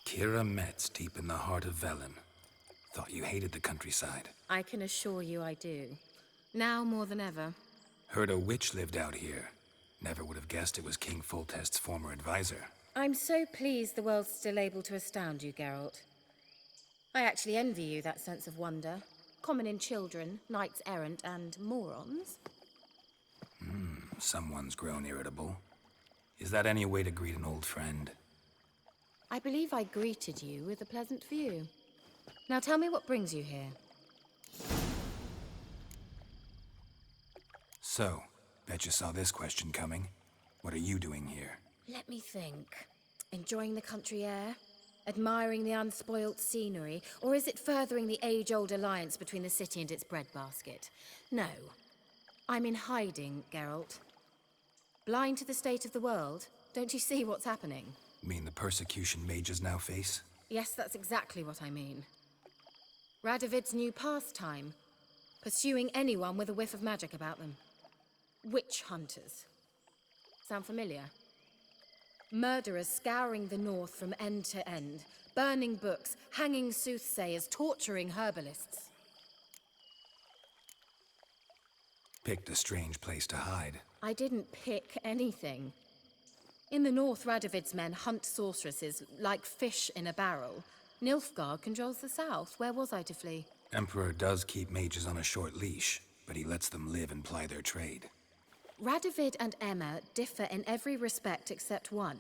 Kira Metz, deep in the heart of Velen. Thought you hated the countryside. I can assure you I do. Now more than ever. Heard a witch lived out here. Never would have guessed it was King Foltest's former advisor. I'm so pleased the world's still able to astound you, Geralt. I actually envy you that sense of wonder. Common in children, knights errant, and morons. Someone's grown irritable. Is that any way to greet an old friend? I believe I greeted you with a pleasant view. Now tell me what brings you here. So, bet you saw this question coming. What are you doing here? Let me think. Enjoying the country air? Admiring the unspoilt scenery? Or is it furthering the age-old alliance between the city and its breadbasket? No. I'm in hiding, Geralt. Blind to the state of the world? Don't you see what's happening? Mean the persecution mages now face? Yes, that's exactly what I mean. Radovid's new pastime. Pursuing anyone with a whiff of magic about them. Witch hunters. Sound familiar? Murderers scouring the north from end to end, burning books, hanging soothsayers, torturing herbalists. Picked a strange place to hide. I didn't pick anything. In the north, Radovid's men hunt sorceresses like fish in a barrel. Nilfgaard controls the south. Where was I to flee? Emperor does keep mages on a short leash, but he lets them live and ply their trade. Radovid and Emma differ in every respect except one.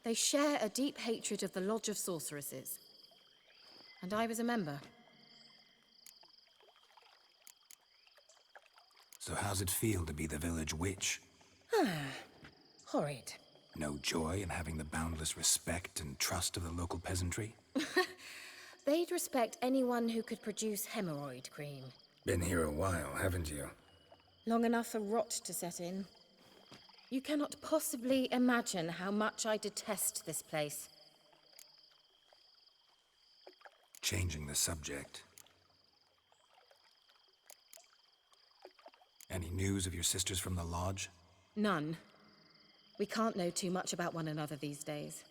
They share a deep hatred of the Lodge of Sorceresses. And I was a member. So how's it feel to be the village witch? Horrid. No joy in having the boundless respect and trust of the local peasantry? They'd respect anyone who could produce hemorrhoid cream. Been here a while, haven't you? Long enough for rot to set in. You cannot possibly imagine how much I detest this place. Changing the subject. Any news of your sisters from the lodge? None. We can't know too much about one another these days.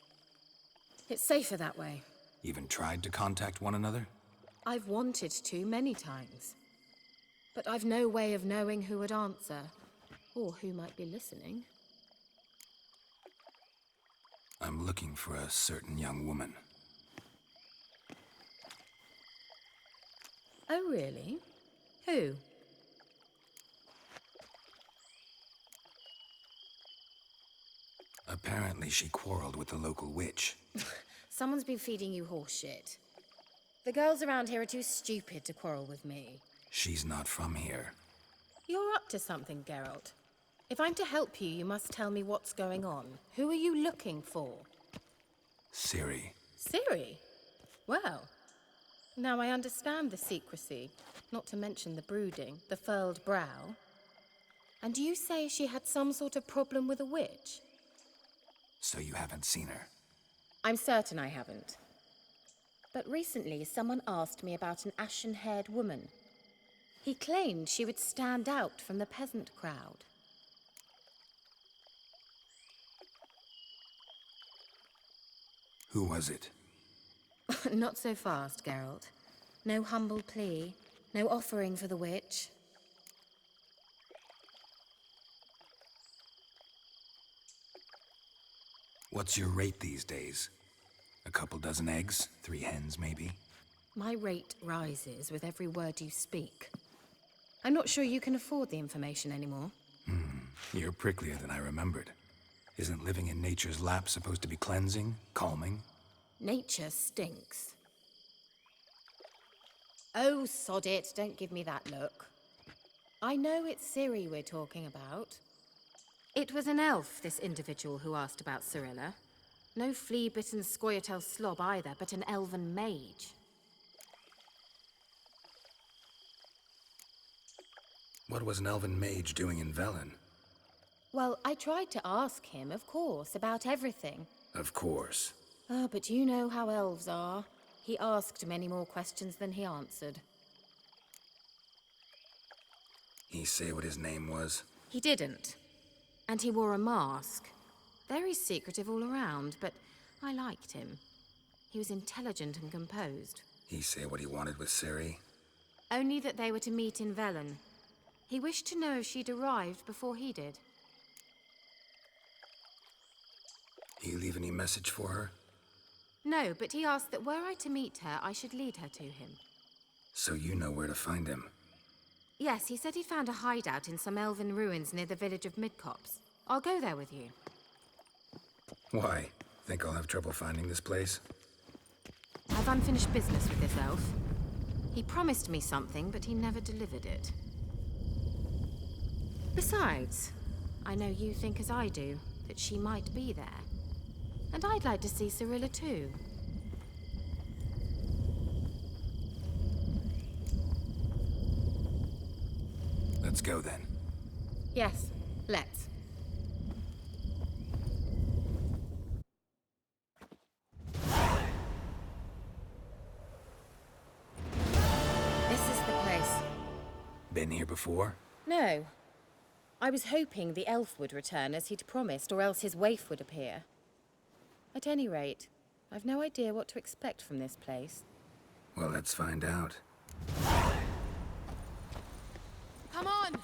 It's safer that way. Even tried to contact one another? I've wanted to many times. But I've no way of knowing who would answer, or who might be listening. I'm looking for a certain young woman. Oh, really? Who? Apparently she quarreled with the local witch. Someone's been feeding you horse shit. The girls around here are too stupid to quarrel with me. She's not from here. You're up to something, Geralt. If I'm to help you, you must tell me what's going on. Who are you looking for? Ciri. Ciri? Well, now I understand the secrecy, not to mention the brooding, the furled brow. And you say she had some sort of problem with a witch? So you haven't seen her? I'm certain I haven't. But recently, someone asked me about an ashen-haired woman. He claimed she would stand out from the peasant crowd. Who was it? Not so fast, Geralt. No humble plea, no offering for the witch. What's your rate these days? A couple dozen eggs? 3 hens, maybe? My rate rises with every word you speak. I'm not sure you can afford the information anymore. You're pricklier than I remembered. Isn't living in nature's lap supposed to be cleansing, calming? Nature stinks. Oh, sod it, don't give me that look. I know it's Ciri we're talking about. It was an elf, this individual who asked about Cirilla. No flea-bitten Scoia'tael slob either, but an elven mage. What was an elven mage doing in Velen? Well, I tried to ask him, of course, about everything. Of course. Ah, but you know how elves are. He asked many more questions than he answered. He say what his name was? He didn't. And he wore a mask. Very secretive all around, but I liked him. He was intelligent and composed. He say what he wanted with Ciri? Only that they were to meet in Velen. He wished to know if she'd arrived before he did. He leave any message for her? No, but he asked that were I to meet her, I should lead her to him. So you know where to find him? Yes, he said he'd found a hideout in some elven ruins near the village of Midcopse. I'll go there with you. Why? Think I'll have trouble finding this place? I've unfinished business with this elf. He promised me something, but he never delivered it. Besides, I know you think as I do, that she might be there. And I'd like to see Cirilla too. Let's go then. Yes, let's. This is the place. Been here before? No. I was hoping the elf would return as he'd promised, or else his waif would appear. At any rate, I've no idea what to expect from this place. Well, let's find out. Come on!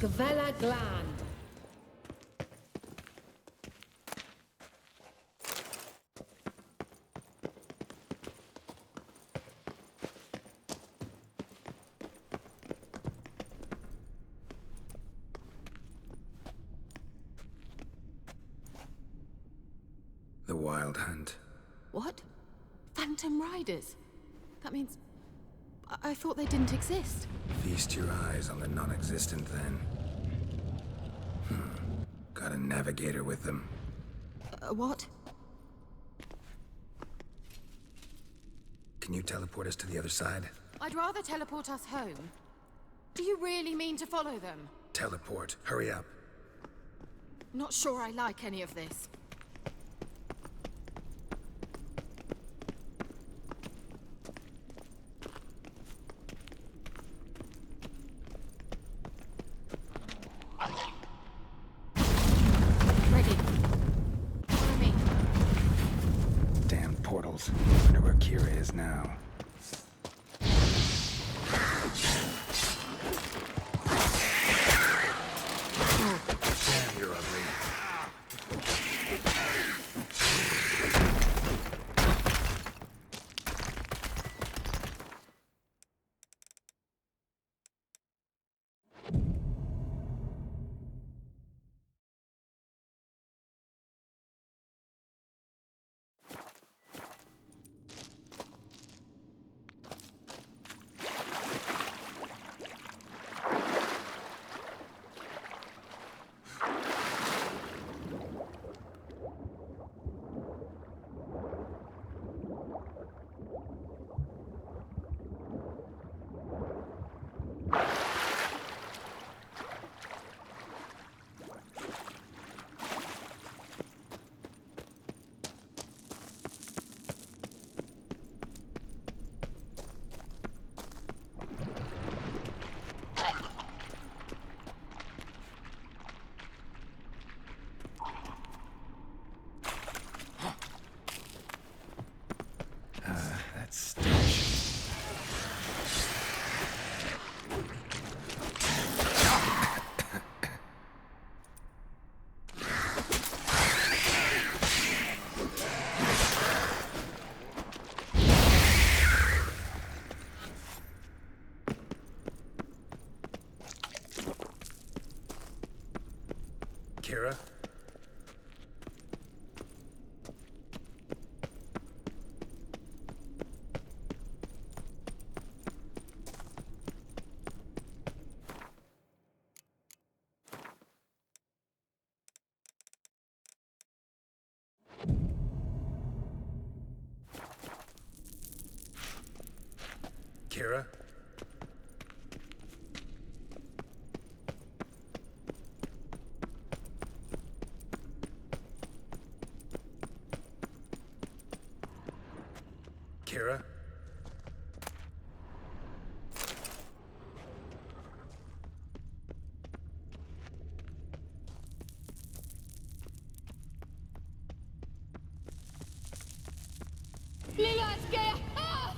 Gavella Gland. The Wild Hunt. What? Phantom Riders? That means... I thought they didn't exist. Feast your eyes on the non-existent then. Got a navigator with them. What? Can you teleport us to the other side? I'd rather teleport us home. Do you really mean to follow them? Teleport. Hurry up. Not sure I like any of this. Ready. Follow me. Damn portals. Wonder where Kira is now. Damn, you're ugly. That's... Kira? Kira? Kira? Lilad, get! Ah!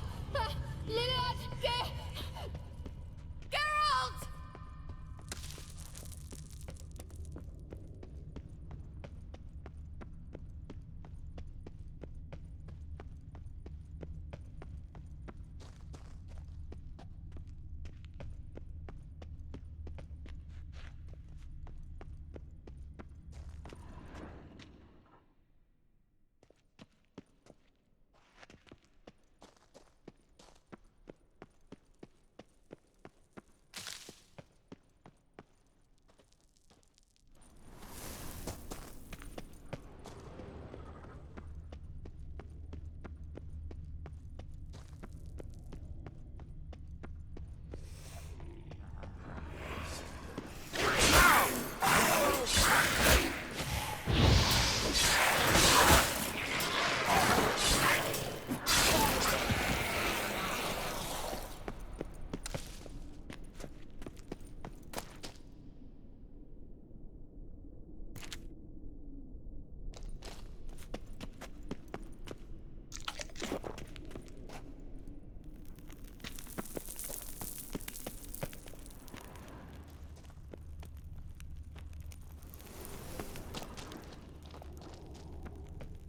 Lilad, get! Geralt!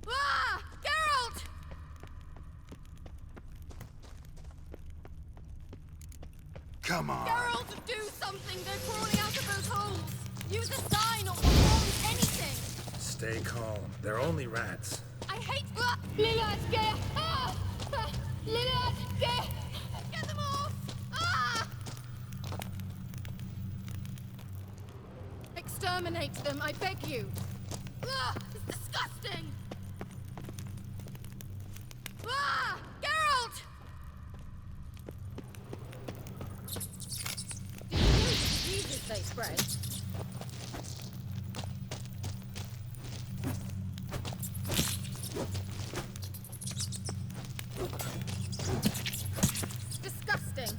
Ah! Geralt! Come on! Geralt, do something! They're crawling out of those holes! Use a sign or perform anything! Stay calm. They're only rats. I hate... Ah! Lilad, get! Ah! Ah! Lilad, get! Get them off! Ah! Exterminate them, I beg you! Ah! It's disgusting! Ah! Geralt! Did you know the diseases they spread? Disgusting!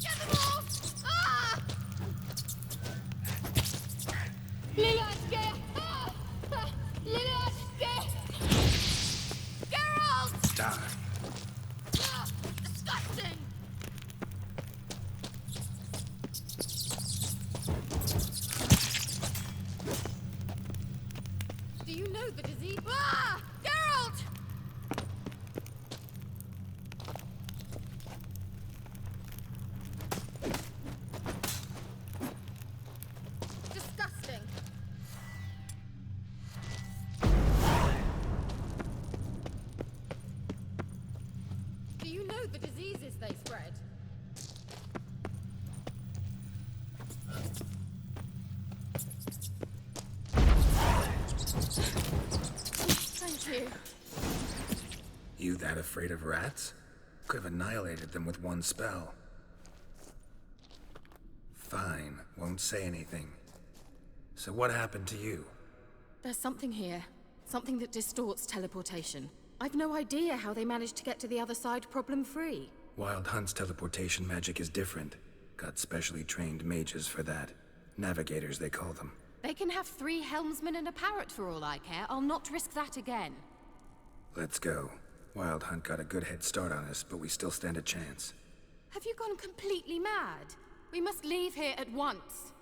Get them off! Ah! Lilad, get! Ah! Ah! Lilad, get! Geralt! Die. Ah! Disgusting! Do you know the disease? Ah! Geralt! Disgusting! Do you know the diseases they spread? Thank you. You that afraid of rats? Could have annihilated them with one spell. Fine, won't say anything. So what happened to you? There's something here. Something that distorts teleportation. I've no idea how they managed to get to the other side problem-free. Wild Hunt's teleportation magic is different. Got specially trained mages for that. Navigators, they call them. They can have 3 helmsmen and a parrot for all I care. I'll not risk that again. Let's go. Wild Hunt got a good head start on us, but we still stand a chance. Have you gone completely mad? We must leave here at once.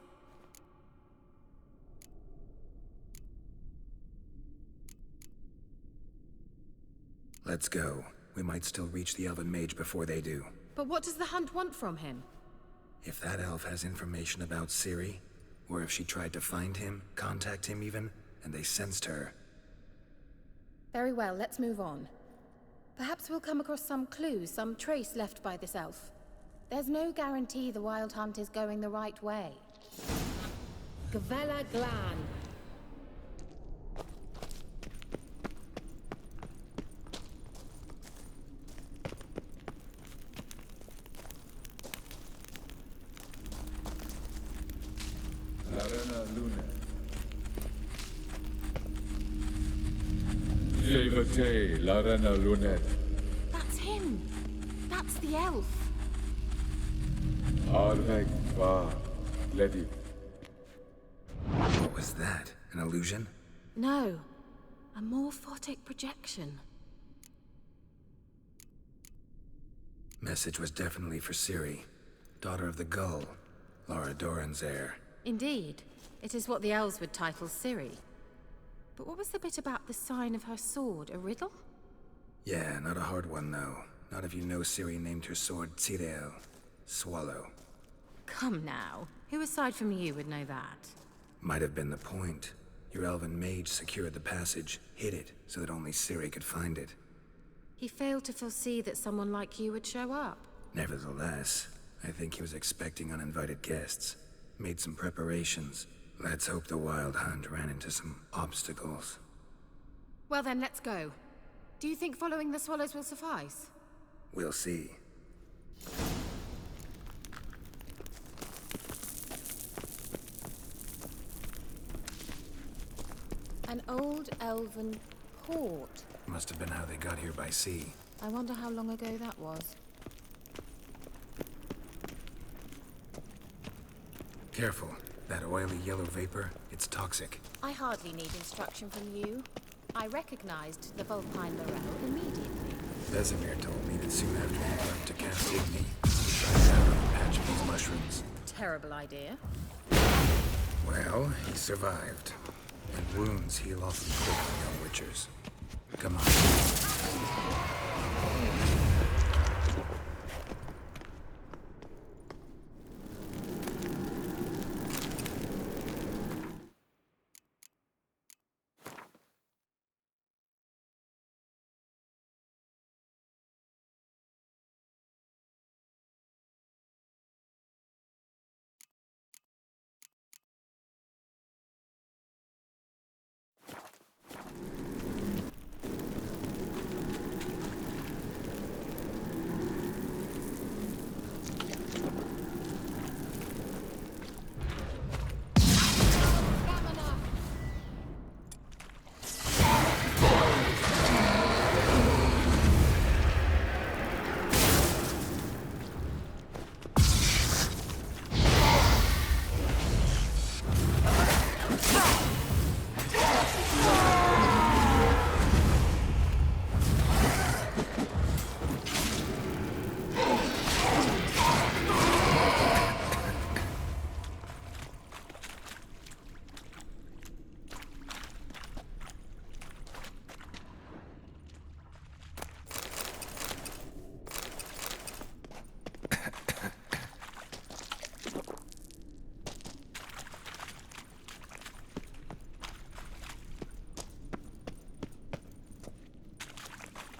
Let's go. We might still reach the Elven Mage before they do. But what does the Hunt want from him? If that elf has information about Ciri, or if she tried to find him, contact him even, and they sensed her. Very well, let's move on. Perhaps we'll come across some clue, some trace left by this elf. There's no guarantee the Wild Hunt is going the right way. Gavella Glan. Arena Luna. te Larena Lunet. That's him! That's the elf! Arveg va Ledi. What was that? An illusion? No. A morphotic projection. Message was definitely for Ciri, daughter of the Gull, Lara Doran's heir. Indeed. It is what the elves would title Ciri. But what was the bit about the sign of her sword? A riddle? Yeah, not a hard one though. Not if you know Ciri named her sword Tirael, Swallow. Come now. Who aside from you would know that? Might have been the point. Your elven mage secured the passage, hid it, so that only Ciri could find it. He failed to foresee that someone like you would show up. Nevertheless, I think he was expecting uninvited guests. Made some preparations. Let's hope the Wild Hunt ran into some obstacles. Well then, let's go. Do you think following the swallows will suffice? We'll see. An old elven port. Must have been how they got here by sea. I wonder how long ago that was. Careful. That oily yellow vapor, it's toxic. I hardly need instruction from you. I recognized the Vulpine Laurel immediately. Vesemir told me that soon after he learned to cast Igni, he tried out on a patch of these mushrooms. Terrible idea. Well, he survived. And wounds heal often quick in young witchers. Come on.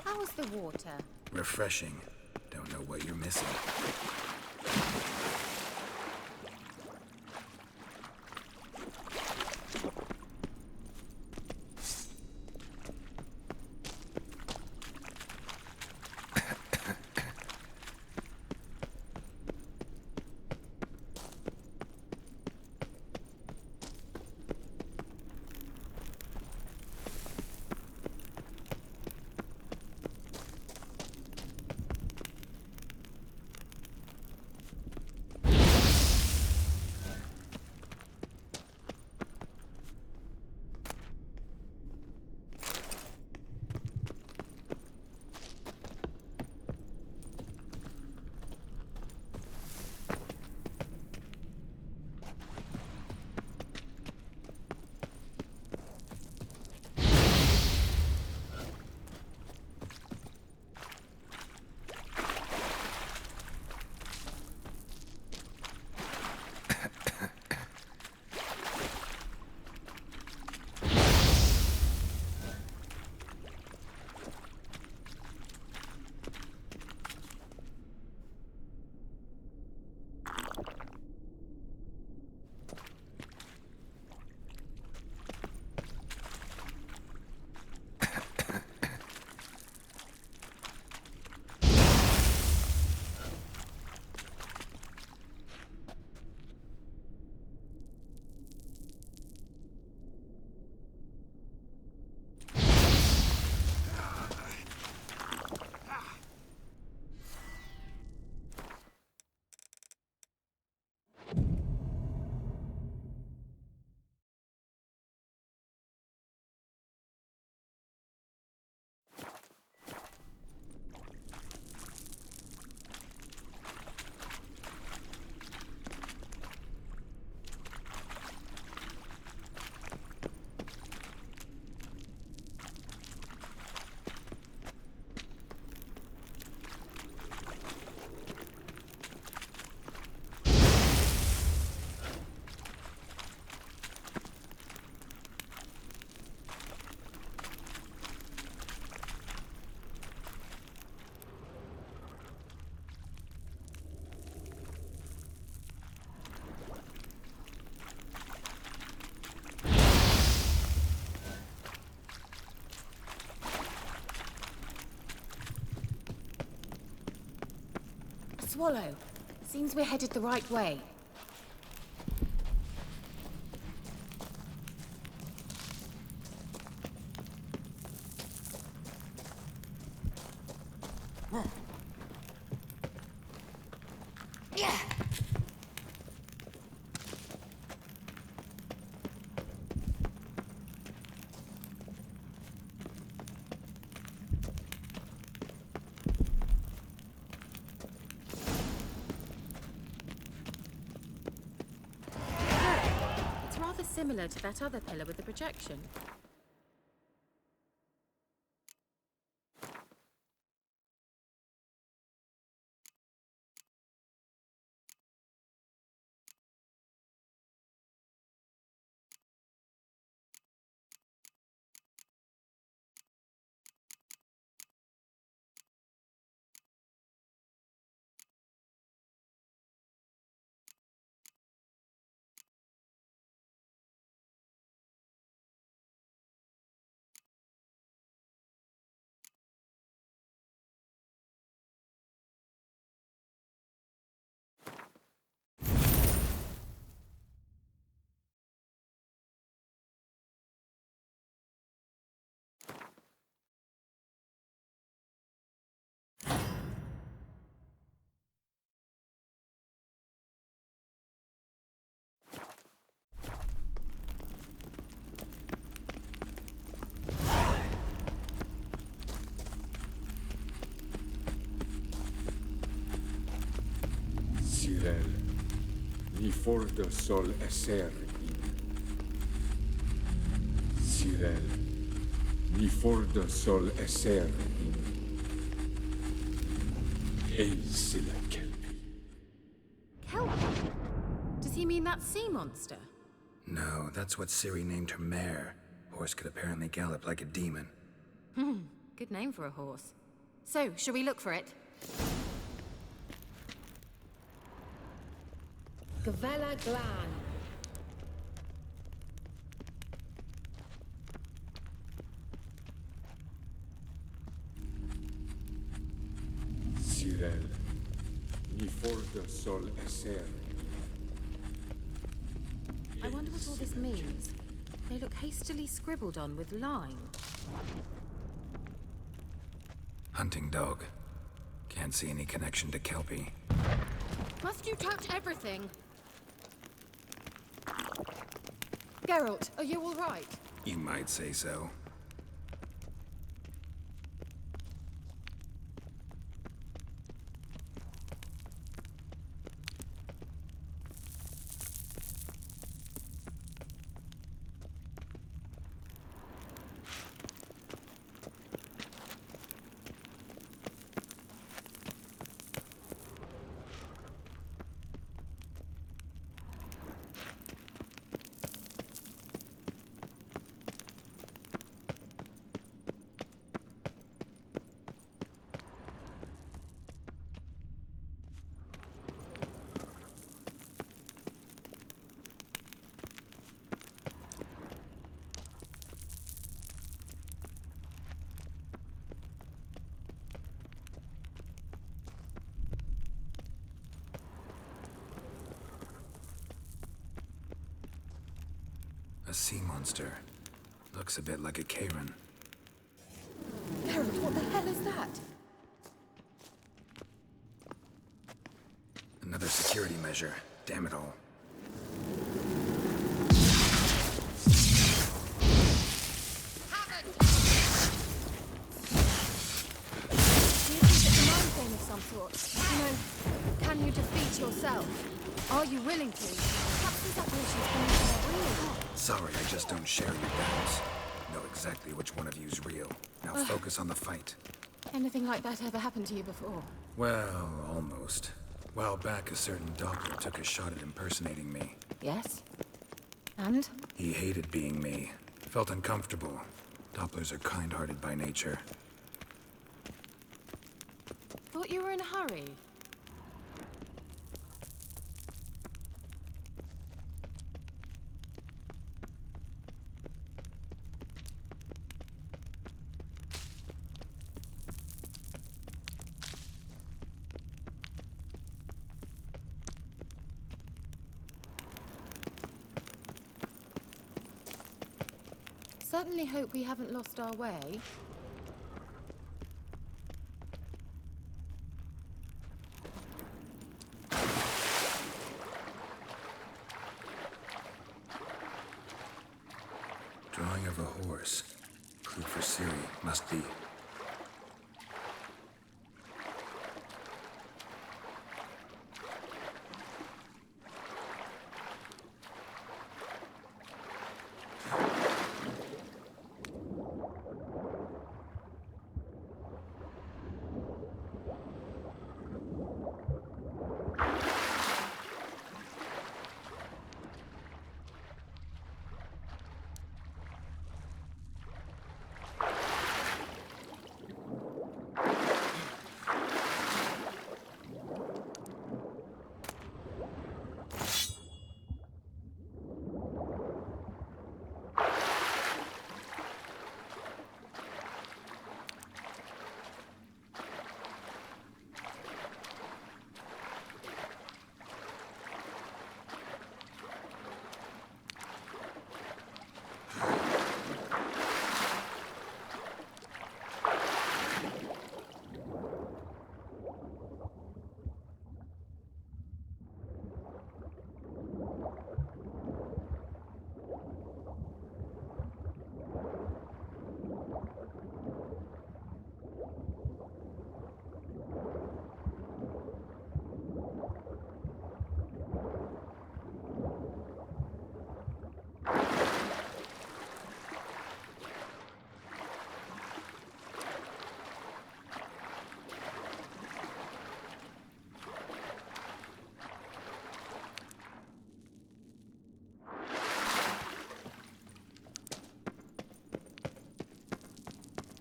How was the water? Refreshing. Don't know what you're missing. Swallow. Seems we're headed the right way. It's rather similar to that other pillar with the projection. Sirel, ni for de sol esser in. Sirel, ni for de sol esser in. Silla Kelpie. Kelpie? Does he mean that sea monster? No, that's what Ciri named her mare. Horse could apparently gallop like a demon. Good name for a horse. So, shall we look for it? Gavella Glan. Sirel, ni for de sol esser. I wonder what all this means. They look hastily scribbled on with lime. Hunting dog. Can't see any connection to Kelpie. Must you touch everything? Geralt, are you all right? You might say so. A sea monster. Looks a bit like a Karen. Geralt, what the hell is that? Another security measure. Damn it all. Do you think it's a mind game of some sort? You know, can you defeat yourself? Are you willing to? Perhaps these apparitions can be real. Sorry, I just don't share your doubts. Know exactly which one of you's real. Now focus on the fight. Anything like that ever happened to you before? Well, almost. A while back, a certain Doppler took a shot at impersonating me. Yes. And? He hated being me. Felt uncomfortable. Dopplers are kind-hearted by nature. Thought you were in a hurry. certainly hope we haven't lost our way. Drawing of a horse. Clue for Ciri. Must be.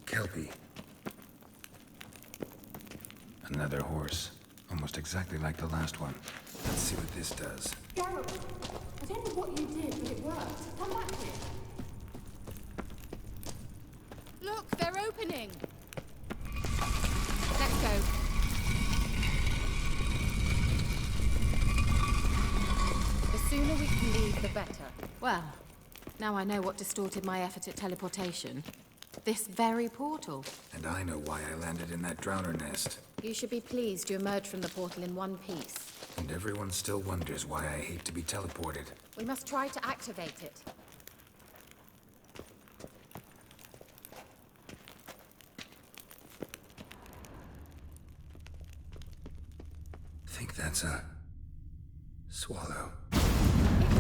Kelpie. Another horse. Almost exactly like the last one. Let's see what this does. Geralt, I don't know what you did, but it worked. Come back here. Look, they're opening! Let's go. The sooner we can leave, the better. Well, now I know what distorted my effort at teleportation. This very portal. And I know why I landed in that drowner nest. You should be pleased you emerged from the portal in one piece. And everyone still wonders why I hate to be teleported. We must try to activate it. Think that's a... swallow. It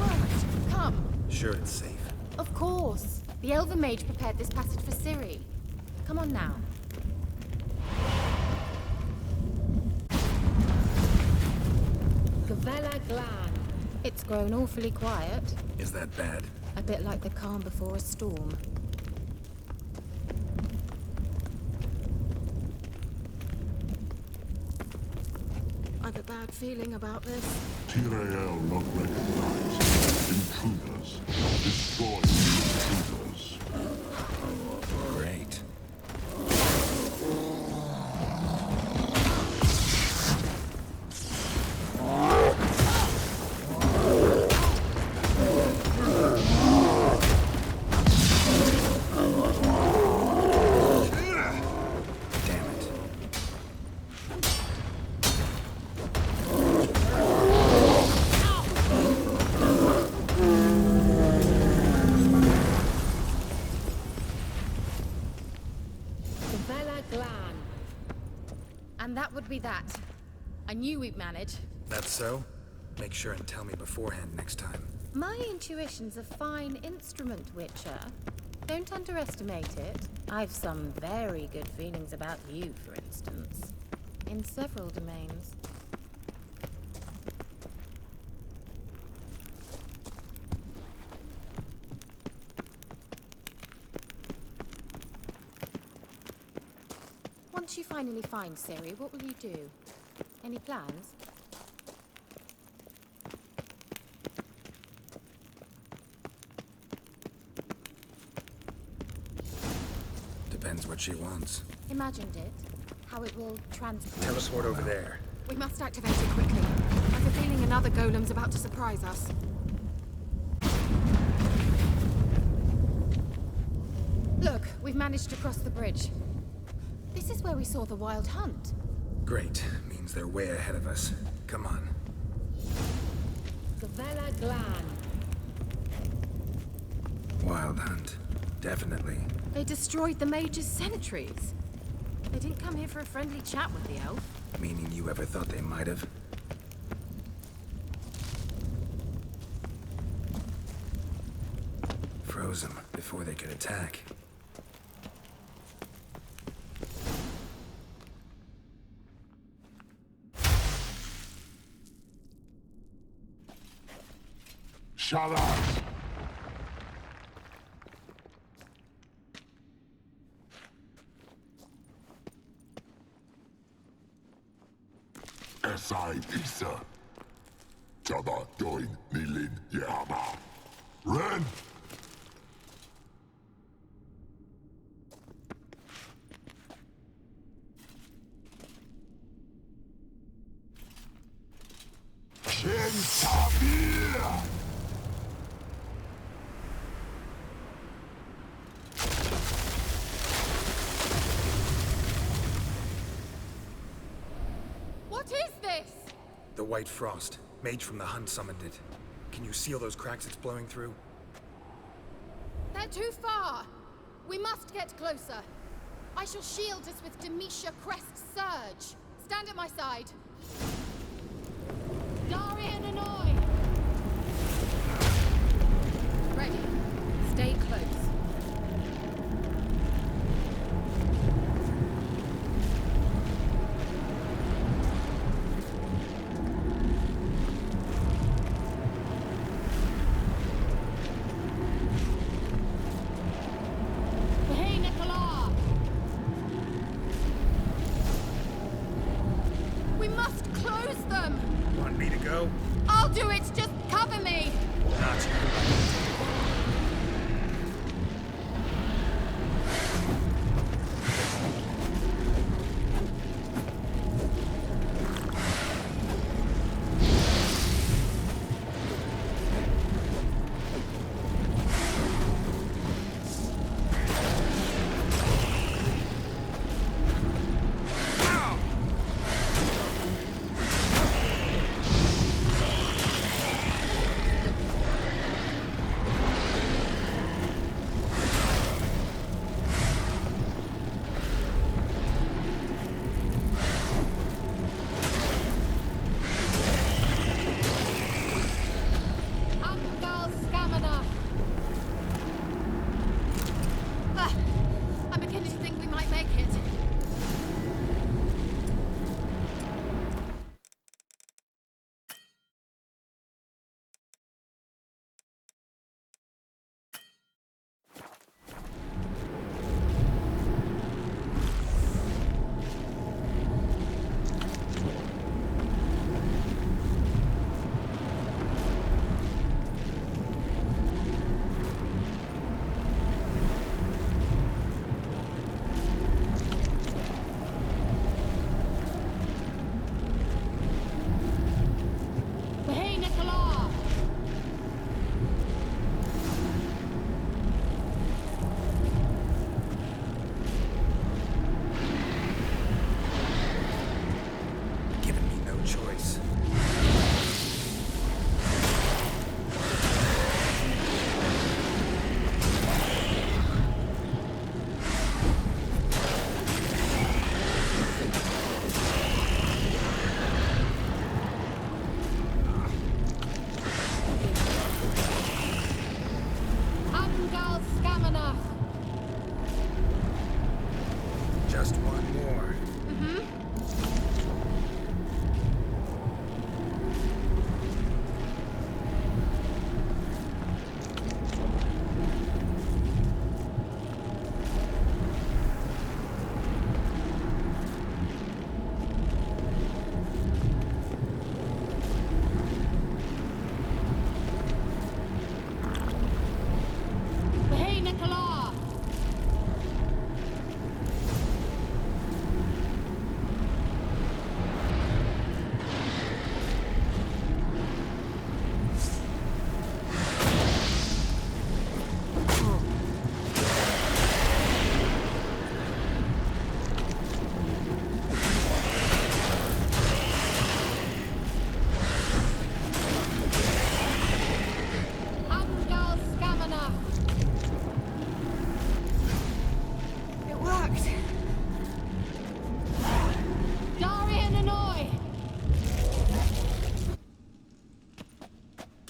worked! Come! Sure it's safe. Of course! The Elven Mage prepared this passage for Ciri. Come on now. Gavella Glan. It's grown awfully quiet. Is that bad? A bit like the calm before a storm. I've a bad feeling about this. Tyrael not recognized. Intruders. Destroy the intruders. Great. Damn it. Gavella Glan. And that would be that. I knew we'd manage. That's so? Make sure and tell me beforehand next time. My intuition's a fine instrument, Witcher. Don't underestimate it. I've some very good feelings about you, for instance. In several domains. Once you finally find Ciri, what will you do? Any plans? Depends what she wants. Imagined it. How it will transport. Teleport over there. We must activate it quickly. I've a feeling another golem's about to surprise us. Look, we've managed to cross the bridge. This is where we saw the Wild Hunt. Great. Means they're way ahead of us. Come on. Gavella Glan. Wild Hunt. Definitely. They destroyed the Mage's sentries. They didn't come here for a friendly chat with the elf. Meaning you ever thought they might have? Froze them before they could attack. Shut up! Esai Pisa. Jabba Doin Nilin Yama. Ren! Shin Tabir! What is this? The White Frost. Mage from the Hunt summoned it. Can you seal those cracks it's blowing through? They're too far. We must get closer. I shall shield us with Demetia Crest Surge. Stand at my side. Darian and I. Ready. Stay close. Hey, Nicola! We must close them! Want me to go? I'll do it! Just cover me! Not.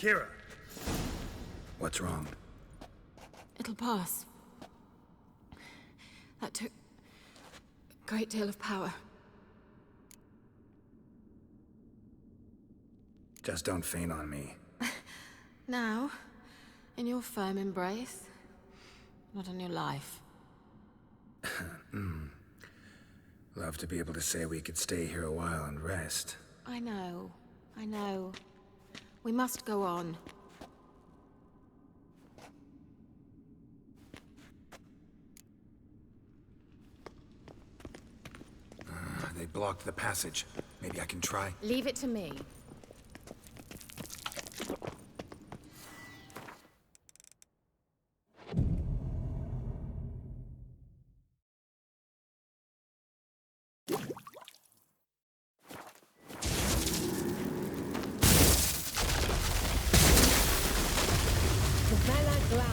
Kira! What's wrong? It'll pass. That took a great deal of power. Just don't faint on me. Now, in your firm embrace, not on your life. Love to be able to say we could stay here a while and rest. I know. We must go on. They blocked the passage. Maybe I can try? Leave it to me. Bella Glan.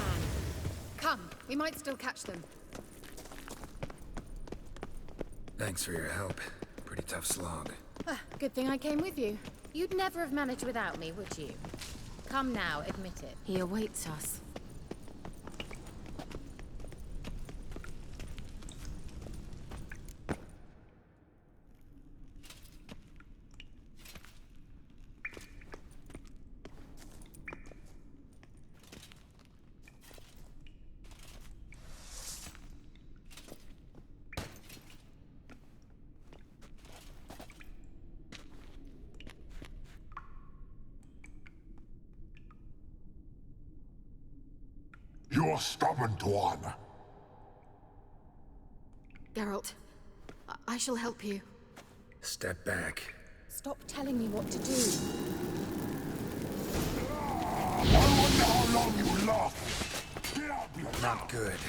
Come, we might still catch them. Thanks for your help. Pretty tough slog. Good thing I came with you. You'd never have managed without me, would you? Come now, admit it. He awaits us. You're stubborn, Tuan. Geralt, I shall help you. Step back. Stop telling me what to do. I wonder how long you last. Diablo! Not good.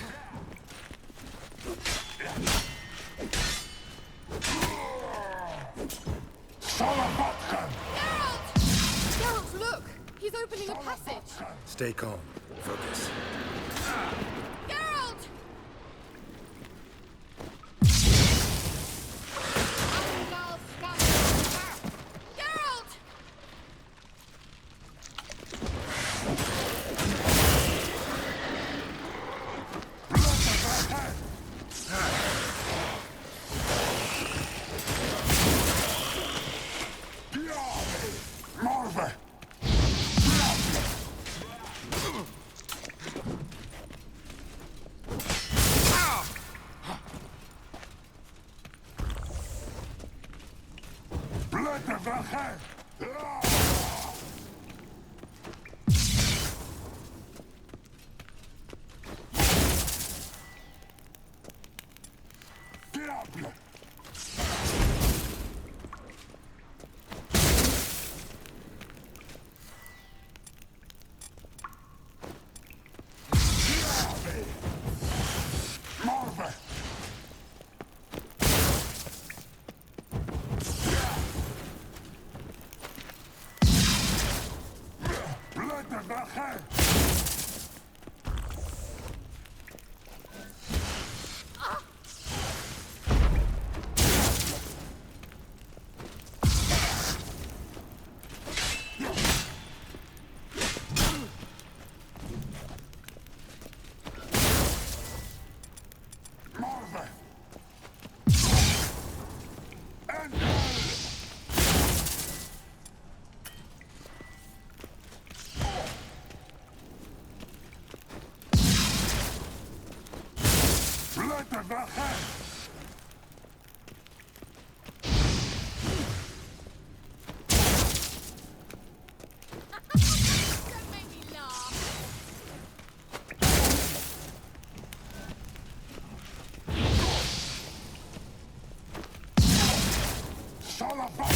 Salavatkan! Geralt, look! He's opening a passage! Stay calm. Focus. Geralt! Geralt! Marve! Blätterwache! Diable! Marve! Blätterwache! Marve! Blätterwache! Don't make me laugh! Salavatkan!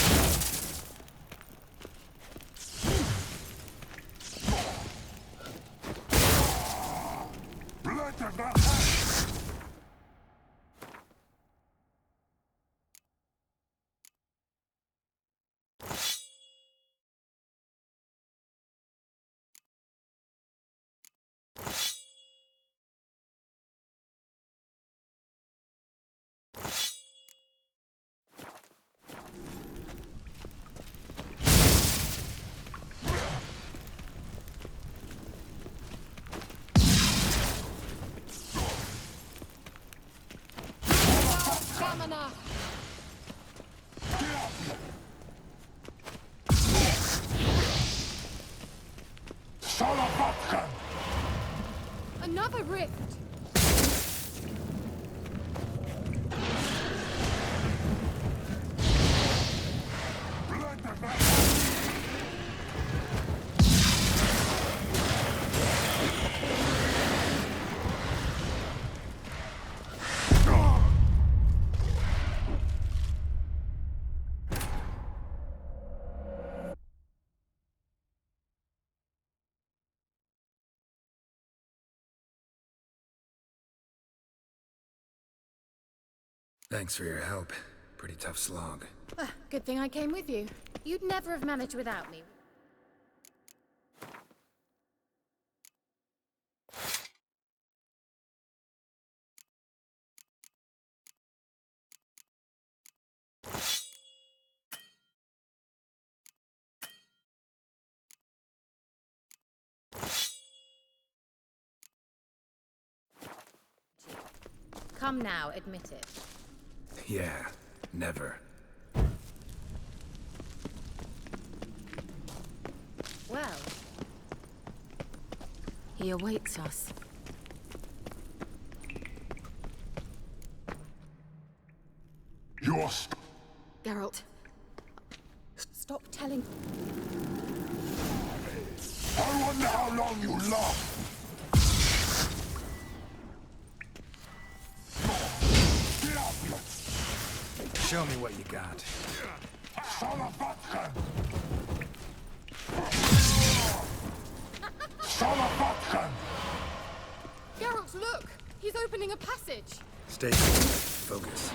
Blätterwache! Another rift! Thanks for your help. Pretty tough slog. Good thing I came with you. You'd never have managed without me. Come now, admit it. Yeah, never. Well, he awaits us. You're Geralt, Stop telling. I wonder how long you last. Show me what you got. Salavatkan! Salavatkan! Geralt, look! He's opening a passage! Stay cool. Focus.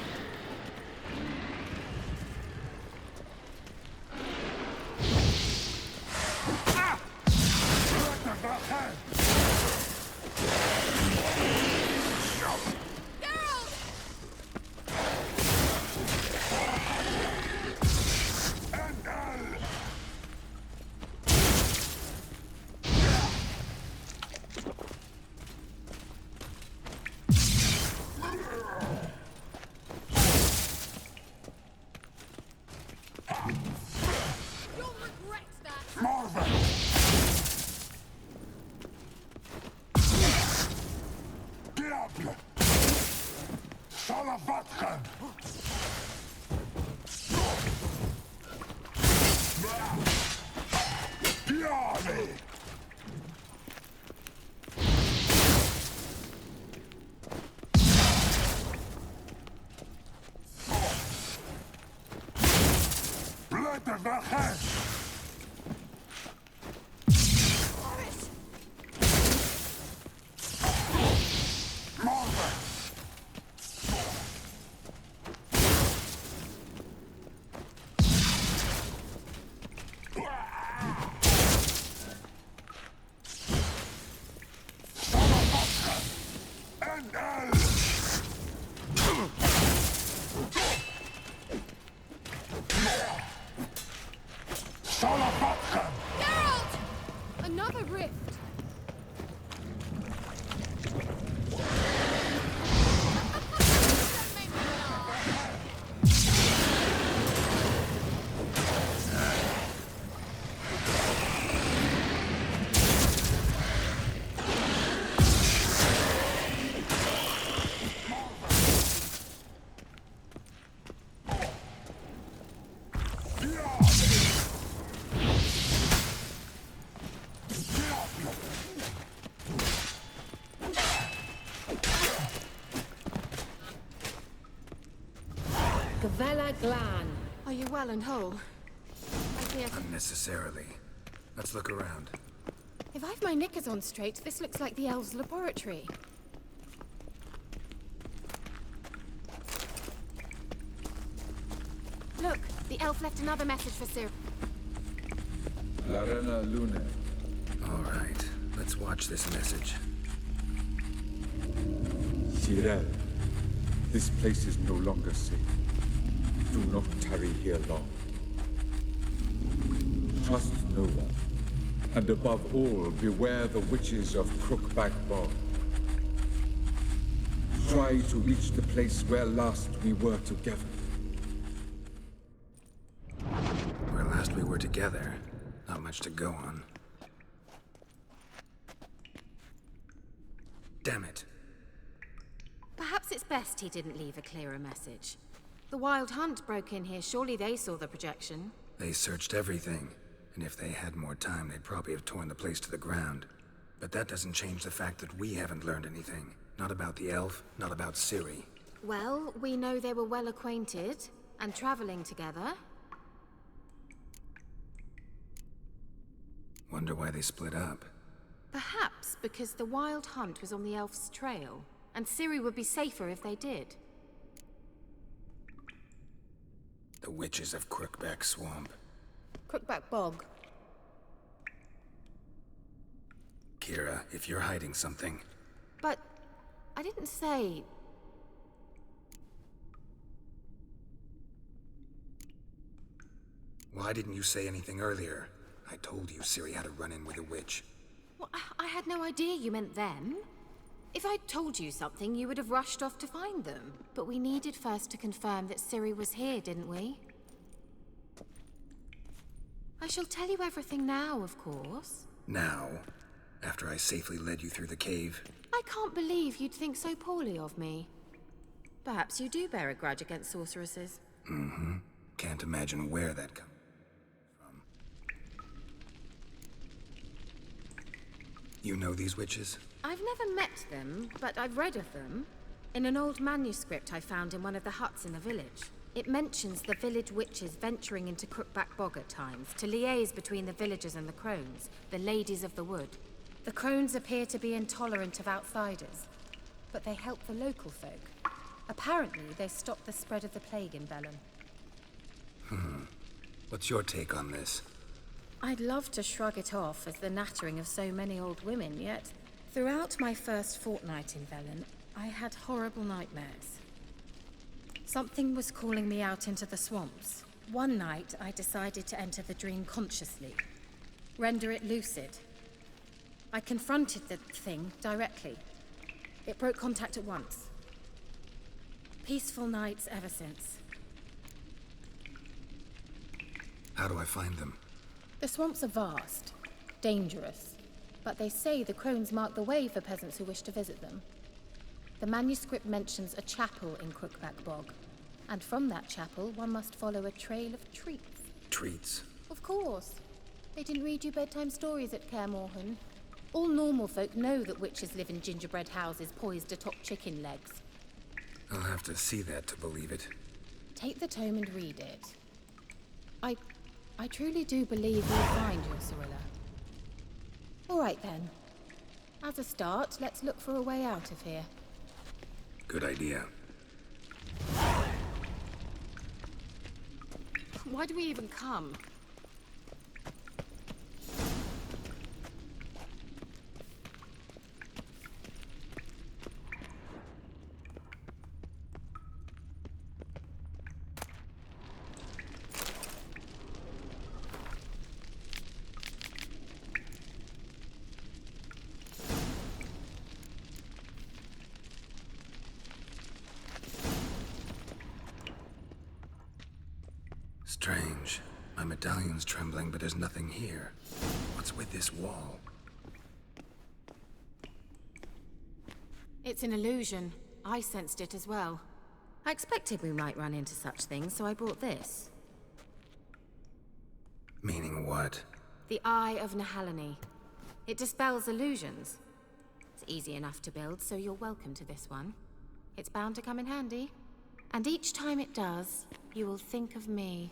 You'll regret that! Marvin! Diable! Salavatkan! Diable! Blätterwache! Marvin! Salavatkan! And Salavatkan! Geralt! Another rift! Don't make me laugh. Gavella Glan. are you well and whole? I see I can... Unnecessarily. Let's look around. If I've my knickers on straight, this looks like the elves' laboratory. Look, the elf left another message for Ciri. Larena Lune. All right, let's watch this message. Tyrell, this place is no longer safe. Do not tarry here long. Trust no one. And above all, beware the witches of Crookback Bog. Try to reach the place where last we were together. Where last we were together, not much to go on. Damn it. Perhaps it's best he didn't leave a clearer message. The Wild Hunt broke in here. Surely they saw the projection. They searched everything, and if they had more time, they'd probably have torn the place to the ground. But that doesn't change the fact that we haven't learned anything. Not about the elf, not about Ciri. Well, we know they were well acquainted and traveling together. Wonder why they split up. Perhaps because the Wild Hunt was on the elf's trail, and Ciri would be safer if they did. The witches of Crookback Swamp. Crookback Bog. Kira, if you're hiding something... But I didn't say... Why didn't you say anything earlier? I told you Ciri had a run-in with a witch. Well, I had no idea you meant them. If I'd told you something, you would have rushed off to find them. But we needed first to confirm that Ciri was here, didn't we? I shall tell you everything now, of course. Now? After I safely led you through the cave? I can't believe you'd think so poorly of me. Perhaps you do bear a grudge against sorceresses. Mm-hmm. Can't imagine where that comes from. You know these witches? I've never met them, but I've read of them. In an old manuscript I found in one of the huts in the village. It mentions the village witches venturing into Crookback Bog at times to liaise between the villagers and the crones, the ladies of the wood. The crones appear to be intolerant of outsiders, but they help the local folk. Apparently, they stopped the spread of the plague in Velen. What's your take on this? I'd love to shrug it off as the nattering of so many old women, yet throughout my first fortnight in Velen, I had horrible nightmares. Something was calling me out into the swamps. One night, I decided to enter the dream consciously, render it lucid. I confronted the thing directly. It broke contact at once. Peaceful nights ever since. How do I find them? The swamps are vast, dangerous, but they say the crones mark the way for peasants who wish to visit them. The manuscript mentions a chapel in Crookback Bog, and from that chapel one must follow a trail of treats. Treats? Of course. They didn't read you bedtime stories at Kaer Morhen. All normal folk know that witches live in gingerbread houses poised atop chicken legs. I'll have to see that to believe it. Take the tome and read it. I truly do believe you'll find your Cirilla. All right then. As a start, let's look for a way out of here. Good idea. Why do we even come? Strange. My medallion's trembling, but there's nothing here. What's with this wall? It's an illusion. I sensed it as well. I expected we might run into such things, so I brought this. Meaning what? The Eye of Nehaleni. It dispels illusions. It's easy enough to build, so you're welcome to this one. It's bound to come in handy. And each time it does, you will think of me.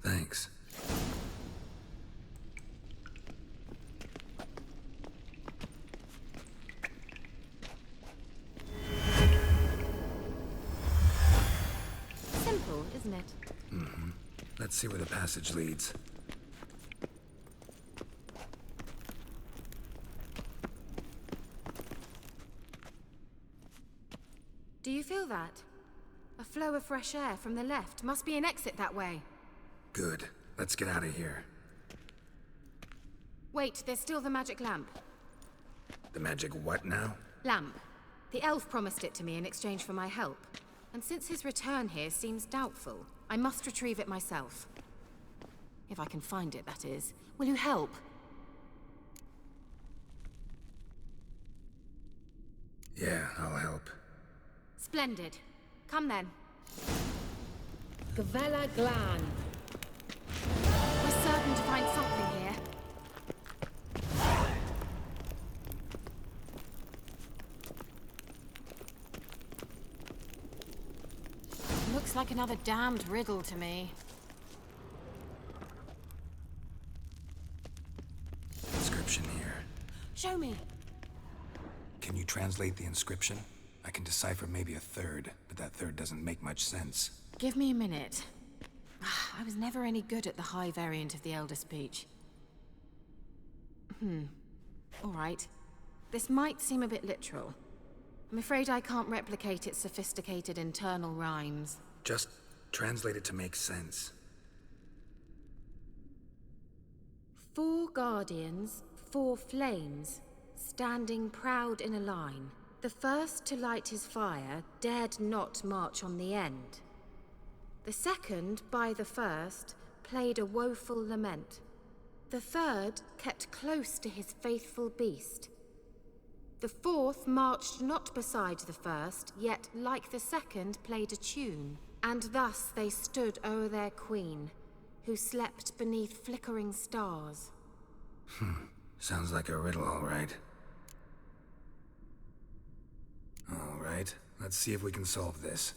Thanks. Simple, isn't it? Mm-hmm. Let's see where the passage leads. Do you feel that? A flow of fresh air from the left. Must be an exit that way. Good. Let's get out of here. Wait, there's still the magic lamp. The magic what now? Lamp. The elf promised it to me in exchange for my help. And since his return here seems doubtful, I must retrieve it myself. If I can find it, that is. Will you help? Yeah, I'll help. Splendid. Come then. Gavella Glan. We're certain to find something here. Looks like another damned riddle to me. Inscription here. Show me. Can you translate the inscription? I can decipher maybe a third, but that third doesn't make much sense. Give me a minute. I was never any good at the high variant of the Elder Speech. All right. This might seem a bit literal. I'm afraid I can't replicate its sophisticated internal rhymes. Just translate it to make sense. 4 guardians, 4 flames, standing proud in a line. The first to light his fire dared not march on the end. The second, by the first, played a woeful lament. The third kept close to his faithful beast. The fourth marched not beside the first, yet like the second played a tune. And thus they stood o'er their queen, who slept beneath flickering stars. Sounds like a riddle, all right. All right, let's see if we can solve this.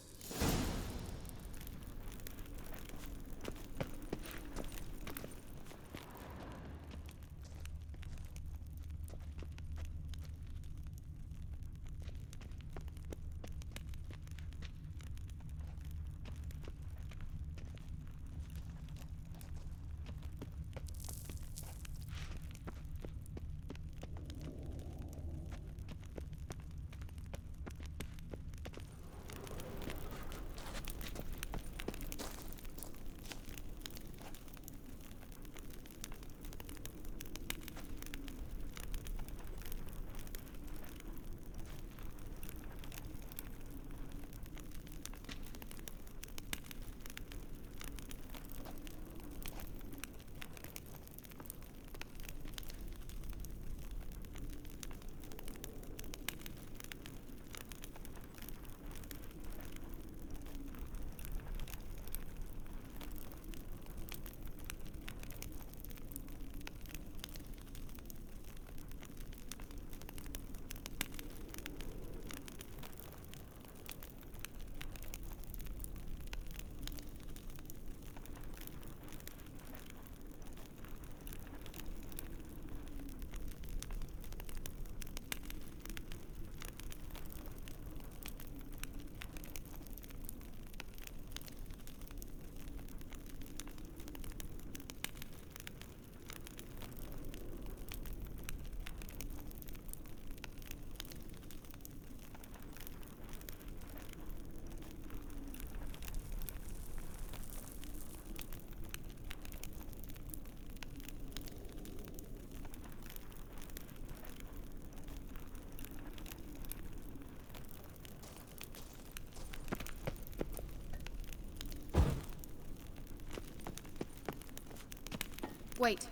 Wait.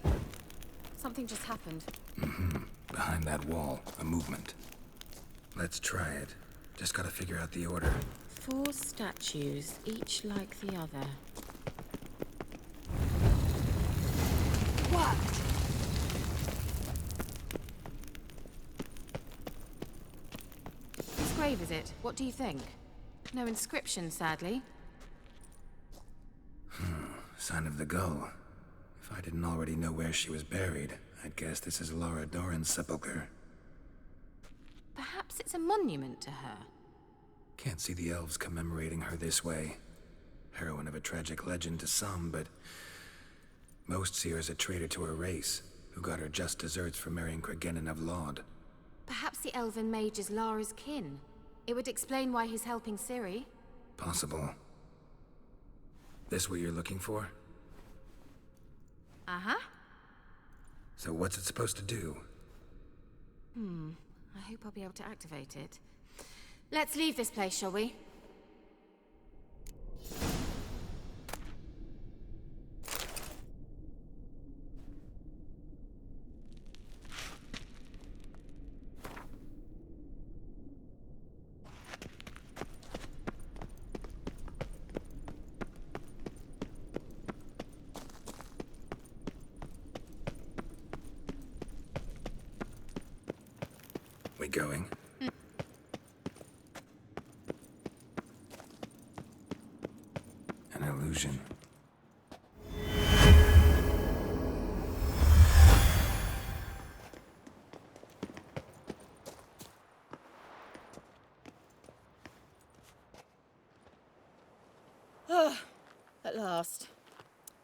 Something just happened. Behind that wall, a movement. Let's try it. Just gotta figure out the order. 4 statues, each like the other. What? Whose grave is it? What do you think? No inscription, sadly. Sign of the gull. If I didn't already know where she was buried, I'd guess this is Lara Dorren's sepulcher. Perhaps it's a monument to her. Can't see the elves commemorating her this way. Heroine of a tragic legend to some, but most see her as a traitor to her race, who got her just deserts for marrying Cregennan of Laud. Perhaps the elven mage is Lara's kin. It would explain why he's helping Ciri. Possible. This what you're looking for? Uh-huh. So what's it supposed to do? I hope I'll be able to activate it. Let's leave this place, shall we? going. An illusion. At last.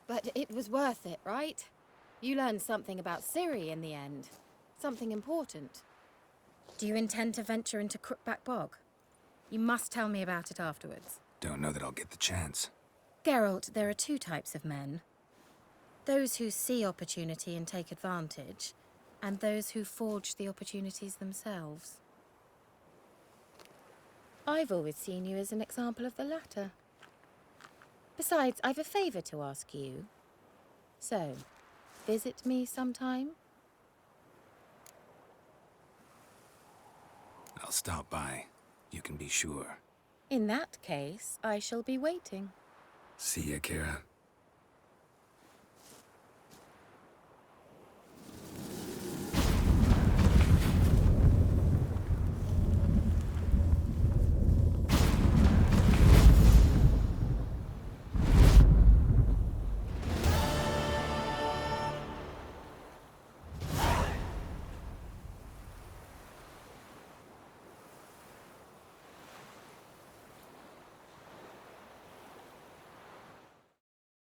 But it was worth it, right? You learned something about Ciri in the end. Something important. Do you intend to venture into Crookback Bog? You must tell me about it afterwards. Don't know that I'll get the chance. Geralt, there are two types of men. Those who see opportunity and take advantage, and those who forge the opportunities themselves. I've always seen you as an example of the latter. Besides, I've a favor to ask you. So, visit me sometime? I'll stop by. You can be sure. In that case, I shall be waiting. See ya, Kira.